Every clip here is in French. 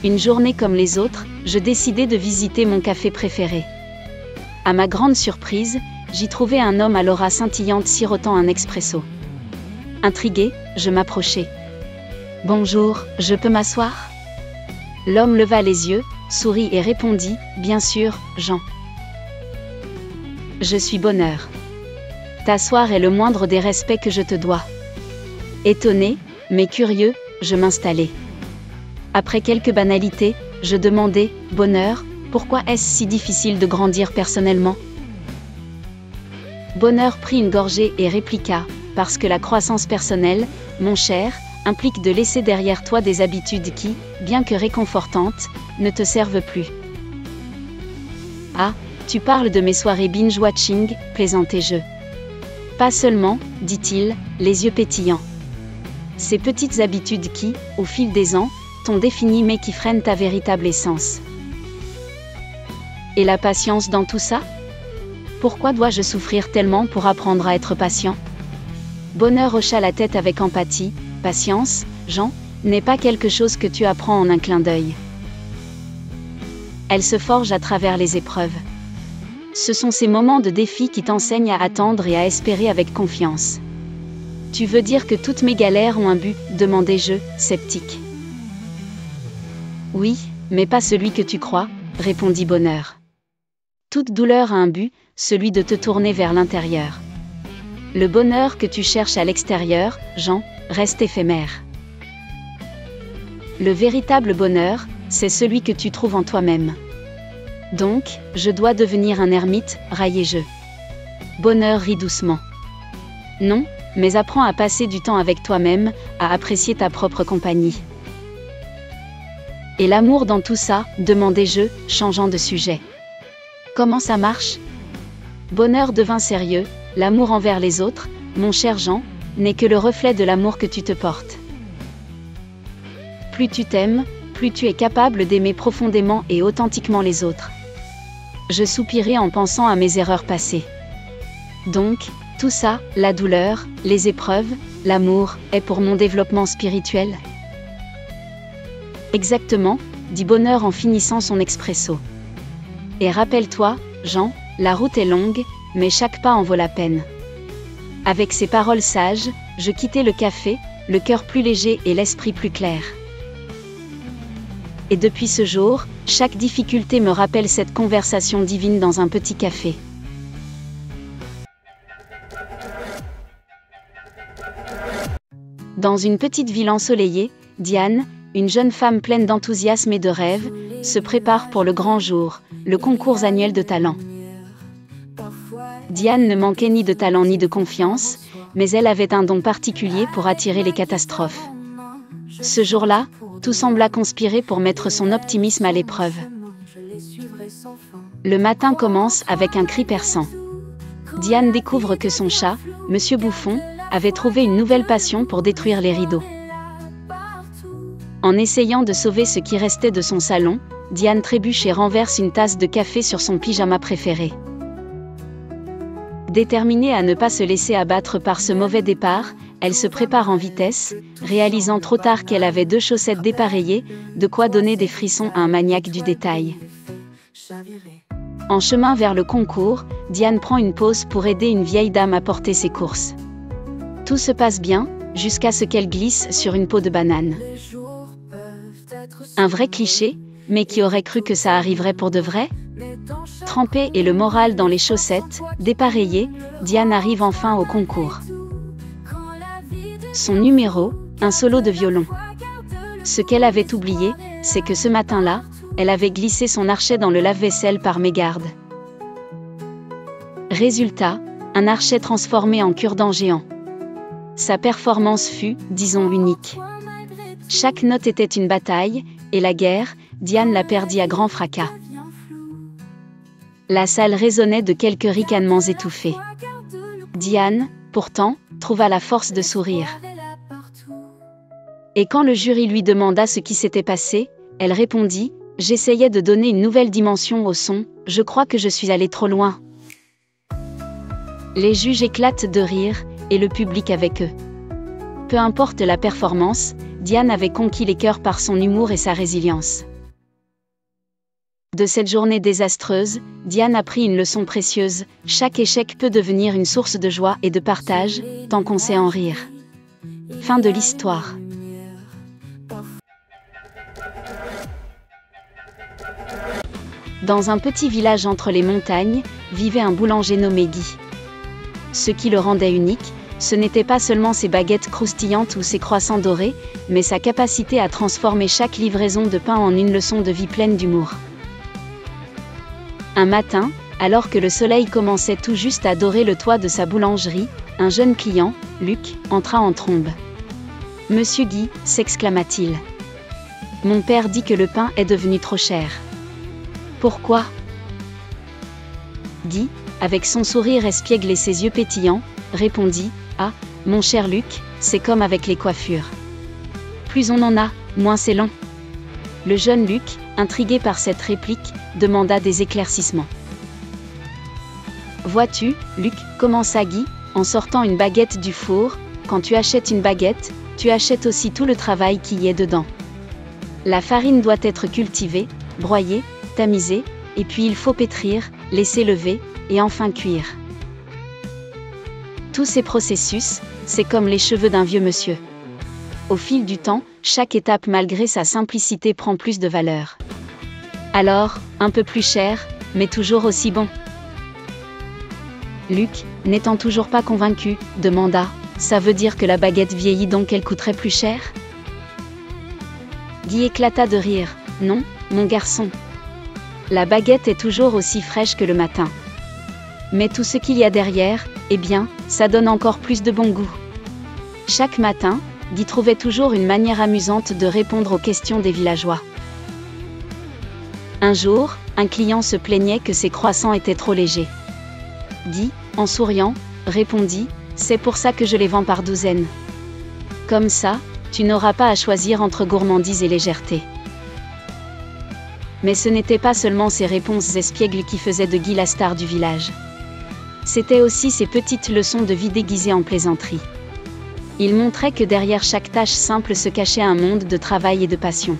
Une journée comme les autres, je décidai de visiter mon café préféré. À ma grande surprise, j'y trouvai un homme à l'aura scintillante sirotant un expresso. Intrigué, je m'approchai. « Bonjour, je peux m'asseoir ?» L'homme leva les yeux, sourit et répondit « Bien sûr, Jean. Je suis Bonheur. T'asseoir est le moindre des respects que je te dois. » Étonné, mais curieux, je m'installai. Après quelques banalités, je demandai « Bonheur, pourquoi est-ce si difficile de grandir personnellement ?» Bonheur prit une gorgée et répliqua « Parce que la croissance personnelle, mon cher, implique de laisser derrière toi des habitudes qui, bien que réconfortantes, ne te servent plus. » Ah, tu parles de mes soirées binge-watching, plaisantai-je. Pas seulement, dit-il, les yeux pétillants. Ces petites habitudes qui, au fil des ans, t'ont défini mais qui freinent ta véritable essence. Et la patience dans tout ça ? Pourquoi dois-je souffrir tellement pour apprendre à être patient ? Bonheur hocha la tête avec empathie. Patience, Jean, n'est pas quelque chose que tu apprends en un clin d'œil. Elle se forge à travers les épreuves. Ce sont ces moments de défi qui t'enseignent à attendre et à espérer avec confiance. Tu veux dire que toutes mes galères ont un but, demandai-je, sceptique. Oui, mais pas celui que tu crois, répondit Bonheur. Toute douleur a un but, celui de te tourner vers l'intérieur. Le bonheur que tu cherches à l'extérieur, Jean, reste éphémère. Le véritable bonheur, c'est celui que tu trouves en toi-même. Donc, je dois devenir un ermite, raillai-je. Bonheur rit doucement. Non, mais apprends à passer du temps avec toi-même, à apprécier ta propre compagnie. Et l'amour dans tout ça, demandai-je, changeant de sujet. Comment ça marche ? Bonheur devint sérieux, l'amour envers les autres, mon cher Jean, n'est que le reflet de l'amour que tu te portes. Plus tu t'aimes, plus tu es capable d'aimer profondément et authentiquement les autres. Je soupirai en pensant à mes erreurs passées. Donc, tout ça, la douleur, les épreuves, l'amour, est pour mon développement spirituel ? Exactement, dit Bonheur en finissant son expresso. Et rappelle-toi, Jean, la route est longue, mais chaque pas en vaut la peine. Avec ces paroles sages, je quittai le café, le cœur plus léger et l'esprit plus clair. Et depuis ce jour, chaque difficulté me rappelle cette conversation divine dans un petit café. Dans une petite ville ensoleillée, Diane, une jeune femme pleine d'enthousiasme et de rêves, se prépare pour le grand jour, le concours annuel de talent. Diane ne manquait ni de talent ni de confiance, mais elle avait un don particulier pour attirer les catastrophes. Ce jour-là, tout sembla conspirer pour mettre son optimisme à l'épreuve. Le matin commence avec un cri perçant. Diane découvre que son chat, Monsieur Bouffon, avait trouvé une nouvelle passion pour détruire les rideaux. En essayant de sauver ce qui restait de son salon, Diane trébuche et renverse une tasse de café sur son pyjama préféré. Déterminée à ne pas se laisser abattre par ce mauvais départ, elle se prépare en vitesse, réalisant trop tard qu'elle avait 2 chaussettes dépareillées, de quoi donner des frissons à un maniaque du détail. En chemin vers le concours, Diane prend une pause pour aider une vieille dame à porter ses courses. Tout se passe bien, jusqu'à ce qu'elle glisse sur une peau de banane. Un vrai cliché, mais qui aurait cru que ça arriverait pour de vrai ? Trempée et le moral dans les chaussettes, dépareillée, Diane arrive enfin au concours. Son numéro, un solo de violon. Ce qu'elle avait oublié, c'est que ce matin-là, elle avait glissé son archet dans le lave-vaisselle par mégarde. Résultat, un archet transformé en cure-dent géant. Sa performance fut, disons, unique. Chaque note était une bataille, et la guerre, Diane la perdit à grand fracas. La salle résonnait de quelques ricanements étouffés. Diane, pourtant, trouva la force de sourire. Et quand le jury lui demanda ce qui s'était passé, elle répondit « J'essayais de donner une nouvelle dimension au son, je crois que je suis allée trop loin. » Les juges éclatent de rire, et le public avec eux. Peu importe la performance, Diane avait conquis les cœurs par son humour et sa résilience. De cette journée désastreuse, Diane a pris une leçon précieuse. Chaque échec peut devenir une source de joie et de partage, tant qu'on sait en rire. Fin de l'histoire. Dans un petit village entre les montagnes, vivait un boulanger nommé Guy. Ce qui le rendait unique, ce n'était pas seulement ses baguettes croustillantes ou ses croissants dorés, mais sa capacité à transformer chaque livraison de pain en une leçon de vie pleine d'humour. Un matin, alors que le soleil commençait tout juste à dorer le toit de sa boulangerie, un jeune client, Luc, entra en trombe. « Monsieur Guy », s'exclama-t-il. « Mon père dit que le pain est devenu trop cher. » « Pourquoi ?» Guy, avec son sourire espiègle et ses yeux pétillants, répondit « Ah, mon cher Luc, c'est comme avec les coiffures. Plus on en a, moins c'est long. » Le jeune Luc, intrigué par cette réplique, demanda des éclaircissements. « Vois-tu, Luc, commença Guy, en sortant une baguette du four, quand tu achètes une baguette, tu achètes aussi tout le travail qui y est dedans. La farine doit être cultivée, broyée, tamisée, et puis il faut pétrir, laisser lever, et enfin cuire. Tous ces processus, c'est comme les cheveux d'un vieux monsieur. Au fil du temps, chaque étape malgré sa simplicité prend plus de valeur. Alors, un peu plus cher, mais toujours aussi bon. » Luc, n'étant toujours pas convaincu, demanda « Ça veut dire que la baguette vieillit donc elle coûterait plus cher ?» Guy éclata de rire. « Non, mon garçon. La baguette est toujours aussi fraîche que le matin. Mais tout ce qu'il y a derrière, eh bien, ça donne encore plus de bon goût. » Chaque matin, Guy trouvait toujours une manière amusante de répondre aux questions des villageois. Un jour, un client se plaignait que ses croissants étaient trop légers. Guy, en souriant, répondit « C'est pour ça que je les vends par douzaine. Comme ça, tu n'auras pas à choisir entre gourmandise et légèreté. » Mais ce n'était pas seulement ces réponses espiègles qui faisaient de Guy la star du village. C'étaient aussi ces petites leçons de vie déguisées en plaisanterie. Il montrait que derrière chaque tâche simple se cachait un monde de travail et de passion.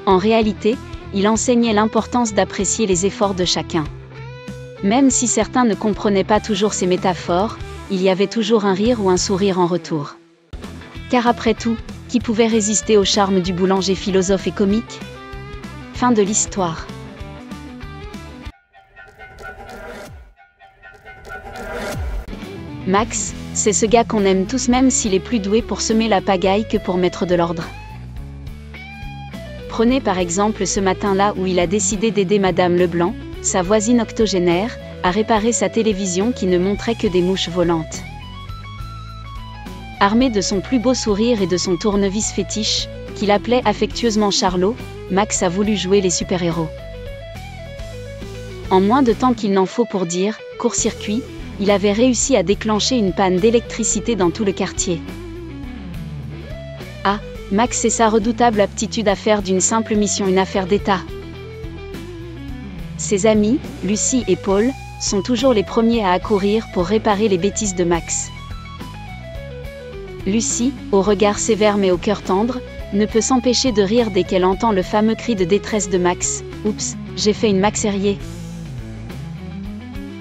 En réalité, il enseignait l'importance d'apprécier les efforts de chacun. Même si certains ne comprenaient pas toujours ces métaphores, il y avait toujours un rire ou un sourire en retour. Car après tout, qui pouvait résister au charme du boulanger philosophe et comique ? Fin de l'histoire. Max, c'est ce gars qu'on aime tous même s'il est plus doué pour semer la pagaille que pour mettre de l'ordre. Prenez par exemple ce matin-là où il a décidé d'aider Madame Leblanc, sa voisine octogénaire, à réparer sa télévision qui ne montrait que des mouches volantes. Armé de son plus beau sourire et de son tournevis fétiche, qu'il appelait affectueusement Charlot, Max a voulu jouer les super-héros. En moins de temps qu'il n'en faut pour dire « court-circuit », il avait réussi à déclencher une panne d'électricité dans tout le quartier. Ah, Max et sa redoutable aptitude à faire d'une simple mission une affaire d'État. Ses amis, Lucie et Paul, sont toujours les premiers à accourir pour réparer les bêtises de Max. Lucie, au regard sévère mais au cœur tendre, ne peut s'empêcher de rire dès qu'elle entend le fameux cri de détresse de Max. « Oups, j'ai fait une Maxerie. »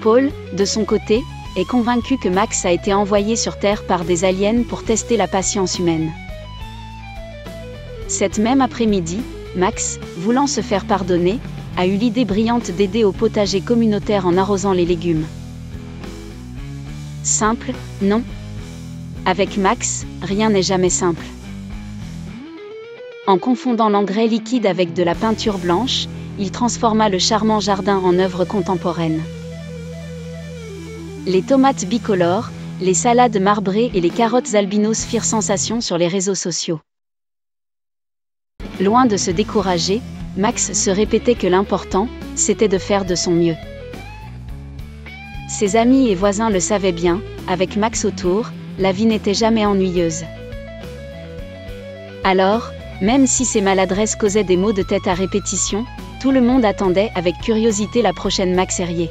Paul, de son côté, est convaincu que Max a été envoyé sur Terre par des aliens pour tester la patience humaine. Cette même après-midi, Max, voulant se faire pardonner, a eu l'idée brillante d'aider au potager communautaire en arrosant les légumes. Simple, non. Avec Max, rien n'est jamais simple. En confondant l'engrais liquide avec de la peinture blanche, il transforma le charmant jardin en œuvre contemporaine. Les tomates bicolores, les salades marbrées et les carottes albinos firent sensation sur les réseaux sociaux. Loin de se décourager, Max se répétait que l'important, c'était de faire de son mieux. Ses amis et voisins le savaient bien, avec Max autour, la vie n'était jamais ennuyeuse. Alors, même si ses maladresses causaient des maux de tête à répétition, tout le monde attendait avec curiosité la prochaine Maxerie.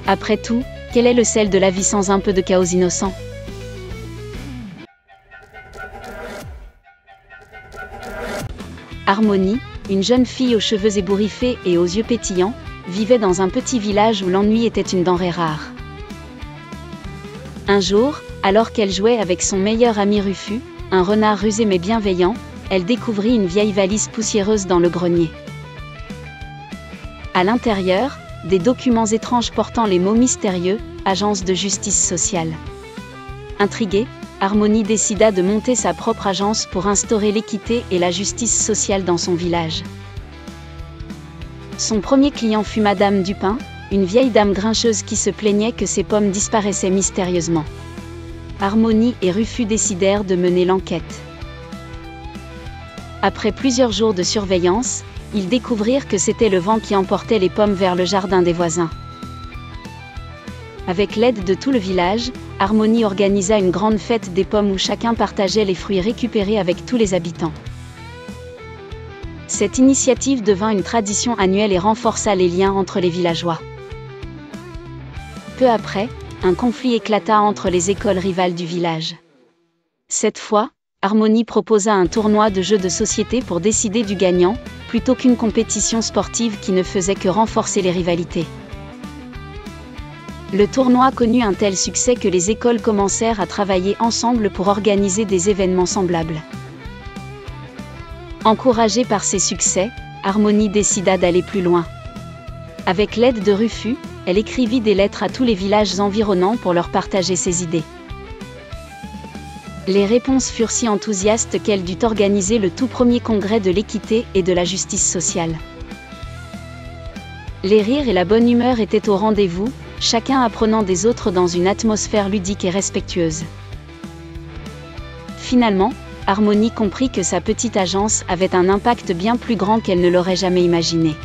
Après tout, quel est le sel de la vie sans un peu de chaos innocent ? Harmonie, une jeune fille aux cheveux ébouriffés et aux yeux pétillants, vivait dans un petit village où l'ennui était une denrée rare. Un jour, alors qu'elle jouait avec son meilleur ami Rufus, un renard rusé mais bienveillant, elle découvrit une vieille valise poussiéreuse dans le grenier. À l'intérieur, des documents étranges portant les mots mystérieux « Agence de justice sociale ». Intriguée, Harmonie décida de monter sa propre agence pour instaurer l'équité et la justice sociale dans son village. Son premier client fut Madame Dupin, une vieille dame grincheuse qui se plaignait que ses pommes disparaissaient mystérieusement. Harmonie et Rufus décidèrent de mener l'enquête. Après plusieurs jours de surveillance, ils découvrirent que c'était le vent qui emportait les pommes vers le jardin des voisins. Avec l'aide de tout le village, Harmonie organisa une grande fête des pommes où chacun partageait les fruits récupérés avec tous les habitants. Cette initiative devint une tradition annuelle et renforça les liens entre les villageois. Peu après, un conflit éclata entre les écoles rivales du village. Cette fois, Harmonie proposa un tournoi de jeux de société pour décider du gagnant, plutôt qu'une compétition sportive qui ne faisait que renforcer les rivalités. Le tournoi connut un tel succès que les écoles commencèrent à travailler ensemble pour organiser des événements semblables. Encouragée par ces succès, Harmonie décida d'aller plus loin. Avec l'aide de Rufus, elle écrivit des lettres à tous les villages environnants pour leur partager ses idées. Les réponses furent si enthousiastes qu'elle dut organiser le tout premier congrès de l'équité et de la justice sociale. Les rires et la bonne humeur étaient au rendez-vous, chacun apprenant des autres dans une atmosphère ludique et respectueuse. Finalement, Harmonie comprit que sa petite agence avait un impact bien plus grand qu'elle ne l'aurait jamais imaginé.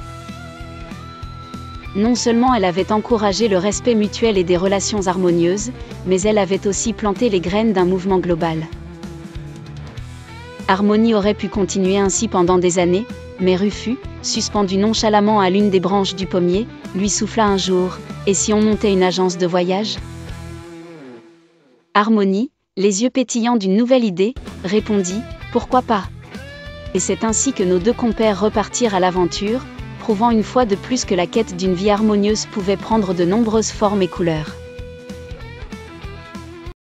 Non seulement elle avait encouragé le respect mutuel et des relations harmonieuses, mais elle avait aussi planté les graines d'un mouvement global. Harmonie aurait pu continuer ainsi pendant des années, mais Rufus, suspendu nonchalamment à l'une des branches du pommier, lui souffla un jour « Et si on montait une agence de voyage ?» Harmonie, les yeux pétillants d'une nouvelle idée, répondit « Pourquoi pas ?» Et c'est ainsi que nos deux compères repartirent à l'aventure, prouvant une fois de plus que la quête d'une vie harmonieuse pouvait prendre de nombreuses formes et couleurs.